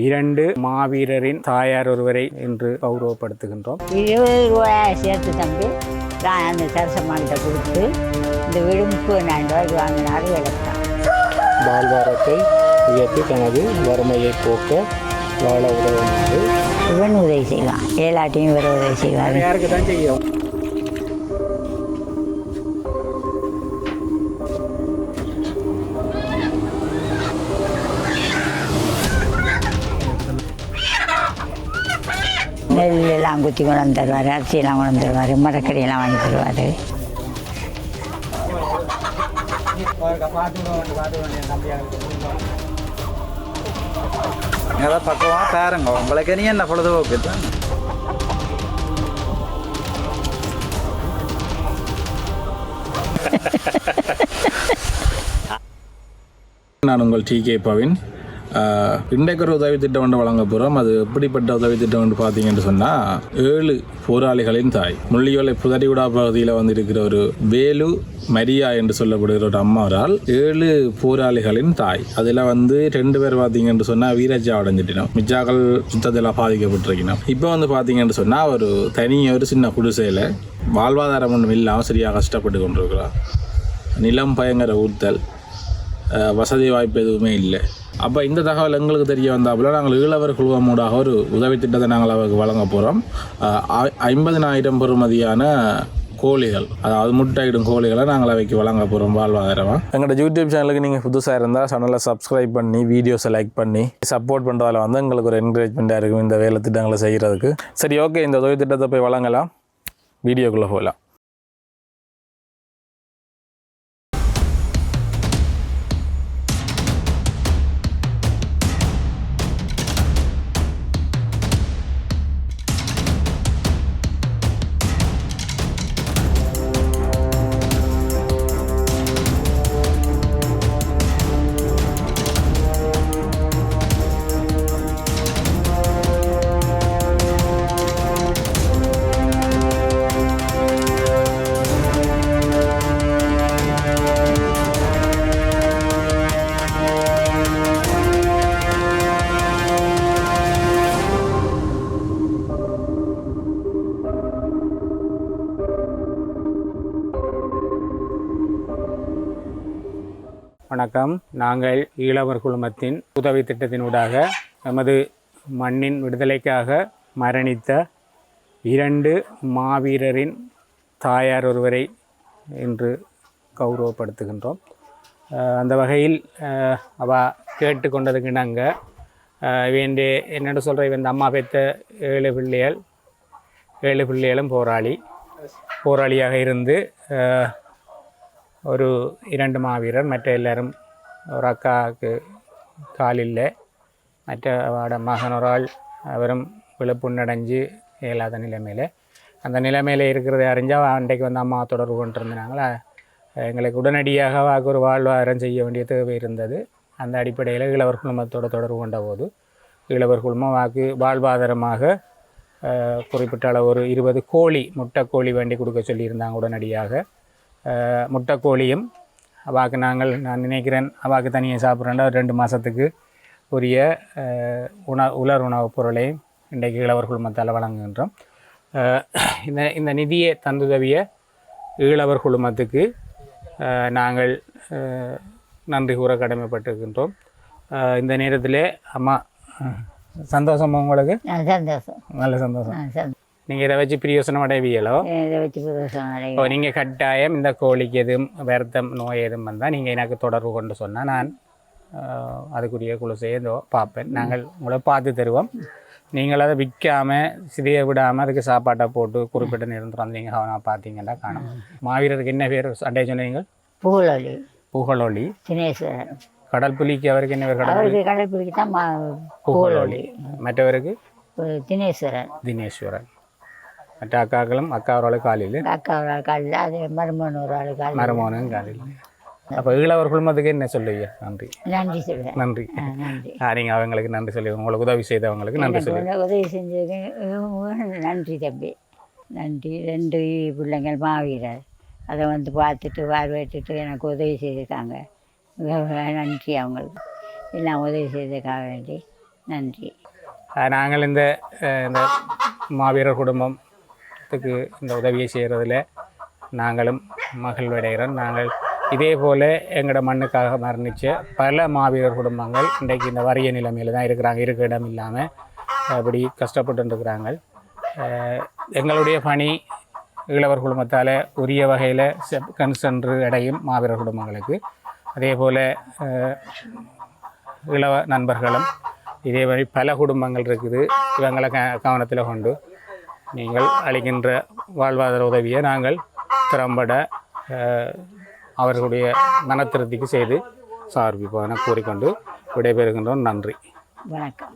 இரண்டு மாவீரரின் தாயார் ஒருவரை இன்று கௌரவப்படுத்துகின்றோம். 20 ரூபாய் சேர்த்து தம்பி நான் அந்த சரசம்மாக்கிட்ட கொடுத்து இந்த வீடு 30,000 ரூபாய்க்கு வாங்கினாரு எடுத்தான். வாழ்வாரத்தை உயர்த்தி தனது வறுமையை போக்க வாழ உதவும் என்று இவன் உதவி செய்வான், ஏலாட்டையும் இவர் உதவி செய்வார். யாருக்கு தான் செய்யும். நெல்லாம் குத்தி கொண்டு வந்து தருவார், அரிசியெல்லாம் கொண்டு வந்து தருவார், மரக்கறியெல்லாம் வாங்கி தருவார். ஏதாவது பக்கமாக பாருங்க, உங்களுக்கு நீ என்ன பொழுதுபோக்கு தான். நான் உங்கள் டி.கே. பவின். இன்றைக்கு ஒரு உதவி திட்டம் ஒன்று வழங்க போகிறோம். அது எப்படிப்பட்ட உதவி திட்டம் ஒன்று பார்த்தீங்கன்னு சொன்னால், 7 போராளிகளின் தாய் முள்ளியோலை புதறிவிடா பகுதியில் வந்து இருக்கிற ஒரு வேலு மரியா என்று சொல்லப்படுகிற ஒரு அம்மாவரால் 7 போராளிகளின் தாய். அதில் வந்து 2 பேர் பார்த்தீங்கன்னு சொன்னால் வீரஜா அடைஞ்சிட்டினோம், மிச்சாக்கள் சுத்தத்தில் பாதிக்கப்பட்டிருக்கணும். இப்போ வந்து பார்த்தீங்கன்னு சொன்னால் ஒரு ஒரு சின்ன குடிசையில் வாழ்வாதாரம் ஒன்றும் இல்லாமல் சரியாக கஷ்டப்பட்டு கொண்டிருக்கிறார். நிலம் பயங்கர ஊர்த்தல், வசதி வாய்ப்பு எதுவுமே இல்லை. அப்போ இந்த தகவல் எங்களுக்கு தெரிய வந்தாப்புல நாங்கள் ஈழவர் குழுவமூடாக ஒரு உதவி திட்டத்தை நாங்கள் அவருக்கு வழங்க போகிறோம். 50,000 பெறுமதியான கோழிகள், அதாவது முட்டையிடும் கோழிகளை நாங்கள் அவைக்கு வழங்க போகிறோம் வாழ்வாதாரமாக. எங்களோட யூடியூப் சேனலுக்கு நீங்கள் புதுசாக இருந்தால் சேனலை சப்ஸ்கிரைப் பண்ணி வீடியோஸை லைக் பண்ணி சப்போர்ட் பண்ணுறதால வந்து எங்களுக்கு ஒரு என்கரேஜ்மெண்ட்டாக இருக்கும் இந்த வேலை திட்டங்களை செய்கிறதுக்கு. சரி, ஓகே, இந்த உதவி திட்டத்தை போய் வழங்கலாம். வீடியோக்குள்ளே போகலாம். வணக்கம். நாங்கள் ஈழவர் குழுமத்தின் உதவி திட்டத்தினூடாக நமது மண்ணின் விடுதலைக்காக மரணித்த 2 மாவீரரின் தாயார் ஒருவரை இன்று கௌரவப்படுத்துகின்றோம். அந்த வகையில் அவ கேட்டுக்கொண்டதுக்கு நாங்கள் இவன் என்னென்னு சொல்கிற இவன் அம்மா பெற்ற 7 பிள்ளைகளும் போராளியாக இருந்து ஒரு 2 மாவீரர், மற்ற எல்லாரும் ஒரு அக்காவுக்கு காலில், மற்ற மகன் ஒரு ஆள் அவரும் விழுப்புண்ணடைஞ்சு இயலாத அந்த நிலைமையில் இருக்கிறத அறிஞ்சால் அன்றைக்கு வந்து அம்மா தொடர்பு கொண்டிருந்தாங்களா. எங்களுக்கு உடனடியாக வாக்கு ஒரு வாழ்வாதாரம் செய்ய வேண்டிய தேவை இருந்தது. அந்த அடிப்படையில் ஈழவர் குழுமத்தோடு தொடர்பு கொண்ட போது ஈழவர் குழுமம் வாக்கு வாழ்வாதாரமாக குறிப்பிட்ட அளவு ஒரு 20 முட்டைக்கோழி வேண்டி கொடுக்க சொல்லியிருந்தாங்க. உடனடியாக முட்டைக்கோழியும் அவாக்கு நான் நினைக்கிறேன் அவாக்கு தனியாக சாப்பிட்றேன்டா 2 மாதத்துக்கு உரிய உலர் உணவுப் பொருளையும் இன்றைக்கு ஈழவர் குழுமத்தால் வழங்குகின்றோம். இந்த நிதியை தந்துதவிய ஈழவர் குழுமத்துக்கு நாங்கள் நன்றி கூற கடமைப்பட்டிருக்கின்றோம். இந்த நேரத்தில் அம்மா சந்தோஷம் உங்களுக்கு? சந்தோஷம், நல்ல சந்தோஷம். நீங்கள் இதை வச்சு பிரயோசனம் அடைவியலோ? இதை வச்சு பிரயோசனம் அடைவீங்க. நீங்கள் கட்டாயம் இந்த கோழிக்கு எதுவும் வருத்தம் நோய் எதுவும் வந்தால் நீங்கள் எனக்கு தொடர்பு கொண்டு சொன்னால் நான் அதுக்குரிய குழுசையை பார்ப்பேன். நாங்கள் உங்களை பார்த்து தருவோம். நீங்கள் அதை விற்காமல் சிதைய விடாமல் அதுக்கு சாப்பாட்டை போட்டு குறிப்பிட்ட நிரந்தரம் நீங்கள் கவனம் பார்த்தீங்கன்னா காணும். மாவீரருக்கு என்ன பேர் அடைய சொன்னீங்க? புகழொளி தினேஸ்வரன். கடல் புலிக்கு அவருக்கு என்ன பேர்? கடல் புலிக்கு தான் புகழொளி. மற்றவருக்கு தினேஸ்வரன். மற்ற அக்காக்களும் அக்கா ஒரு ஆள் காலையில், அதே மருமகன் ஒரு ஆள் காலையில், மருமகனும் காலையில். அப்போ ஈழவர் குழுமத்துக்கு என்ன சொல்லுவீங்க? நன்றி சொல்லுவேன். நன்றி. நீங்கள் அவங்களுக்கு நன்றி சொல்லி உங்களுக்கு உதவி செய்தவங்களுக்கு நன்றி சொல்லி உதவி செஞ்சதுக்கு நன்றி தம்பி. நன்றி. 2 பிள்ளைங்கள் மாவீரர் அதை வந்து பார்த்துட்டு பார்வையிட்டு எனக்கு உதவி செய்திருக்காங்க. நன்றி அவங்களுக்கு எல்லாம் உதவி செய்ததுக்காக வேண்டி நன்றி. நாங்கள் இந்த மாவீரர் குடும்பத்துக்கு இந்த உதவியை செய்கிறதில் நாங்களும் மகிழ்வடைகிறோம். நாங்கள் இதே போல் எங்களோட மண்ணுக்காக மரணித்த பல மாவீரர் குடும்பங்கள் இன்றைக்கு இந்த வறிய நிலைமையில் தான் இருக்கிறாங்க. இருக்க இடம் இல்லாமல் அப்படி கஷ்டப்பட்டுருக்கிறாங்க. எங்களுடைய பணி ஈழவர் குடும்பத்தால் உரிய வகையில் கண் சென்று அடையும் மாவீரர் குடும்பங்களுக்கு. அதே போல் இளவ நண்பர்களும் இதே மாதிரி பல குடும்பங்கள் இருக்குது. இவங்களை கவனத்தில் கொண்டு நீங்கள் அளிக்கின்ற வாழ்வாதார உதவியை நாங்கள் திறம்பட அவர்களுடைய மனத்திருப்திக்கு செய்து சார்பிப்போன கூறிக்கொண்டு விடைபெறுகின்றோம். நன்றி, வணக்கம்.